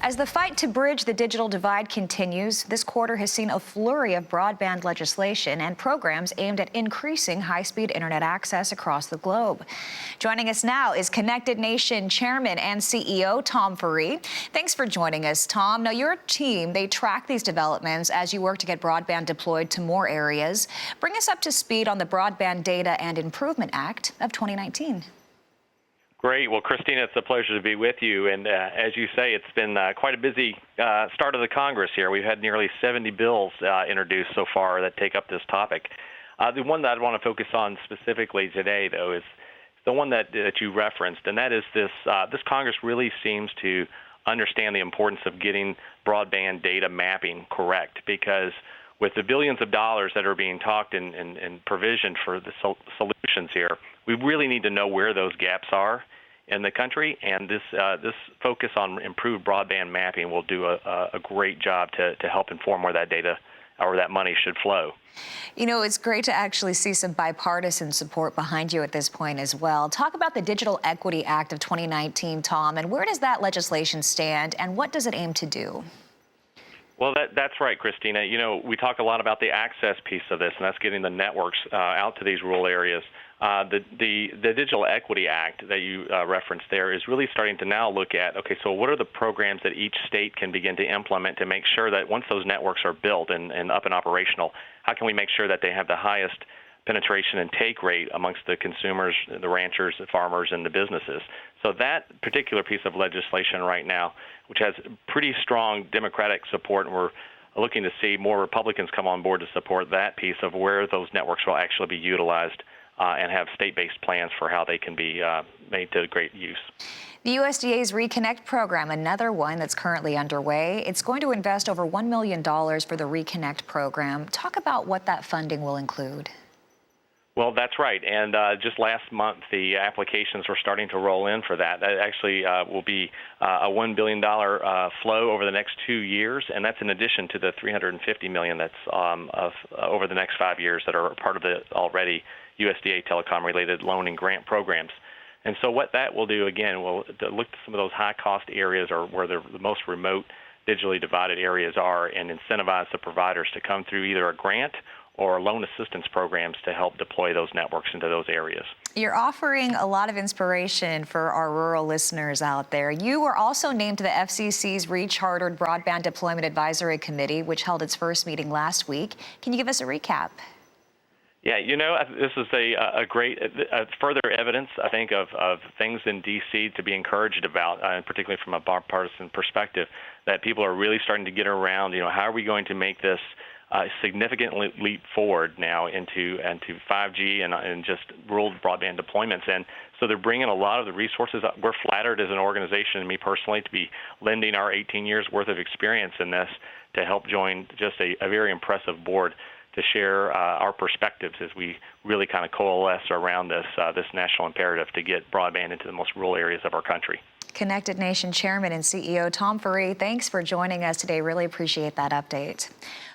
As the fight to bridge the digital divide continues, this quarter has seen a flurry of broadband legislation and programs aimed at increasing high-speed internet access across the globe. Joining us now is Connected Nation Chairman and CEO Tom Faree. Thanks for joining us, Tom. Now, your team, they track these developments as you work to get broadband deployed to more areas. Bring us up to speed on the Broadband Data and Improvement Act of 2019. Great. Well, Christina, it's a pleasure to be with you. And as you say, it's been quite a busy start of the Congress here. We've had nearly 70 bills introduced so far that take up this topic. The one that I want to focus on specifically today, though, is the one that you referenced, and that is this Congress really seems to understand the importance of getting broadband data mapping correct, because with the billions of dollars that are being talked and provisioned for the solutions here, we really need to know where those gaps are in the country, and this focus on improved broadband mapping will do a great job to help inform where that data or that money should flow. You know, it's great to actually see some bipartisan support behind you at this point as well. Talk about the Digital Equity Act of 2019, Tom, and where does that legislation stand, and what does it aim to do? Well, that's right, Christina. You know, we talk a lot about the access piece of this, and that's getting the networks out to these rural areas. The Digital Equity Act that you referenced there is really starting to now look at, okay, so what are the programs that each state can begin to implement to make sure that once those networks are built and up and operational, how can we make sure that they have the highest penetration and take rate amongst the consumers, the ranchers, the farmers, and the businesses? So that particular piece of legislation right now, which has pretty strong Democratic support, and we're looking to see more Republicans come on board to support that piece of where those networks will actually be utilized and have state-based plans for how they can be made to great use. The USDA's Reconnect program, another one that's currently underway, it's going to invest over $1 million for the Reconnect program. Talk about what that funding will include. Well, that's right. And just last month, the applications were starting to roll in for that. That actually will be a $1 billion flow over the next 2 years, and that's in addition to the $350 million that's over the next 5 years that are part of the already USDA telecom-related loan and grant programs. And so what that will do, again, will look at some of those high-cost areas or where the most remote digitally divided areas are and incentivize the providers to come through either a grant or loan assistance programs to help deploy those networks into those areas. You're offering a lot of inspiration for our rural listeners out there. You were also named to the FCC's Reach Broadband Deployment Advisory Committee, which held its first meeting last week. Can you give us a recap? Yeah, you know, this is a great further evidence, I think, of things in D.C. to be encouraged about, and particularly from a bipartisan perspective, that people are really starting to get around, you know, how are we going to make this significant leap forward now into 5G and just rural broadband deployments. And so they're bringing a lot of the resources up. We're flattered as an organization, and me personally, to be lending our 18 years worth of experience in this to help join just a very impressive board to share our perspectives as we really kind of coalesce around this national imperative to get broadband into the most rural areas of our country. Connected Nation Chairman and CEO Tom Faree, thanks for joining us today. Really appreciate that update.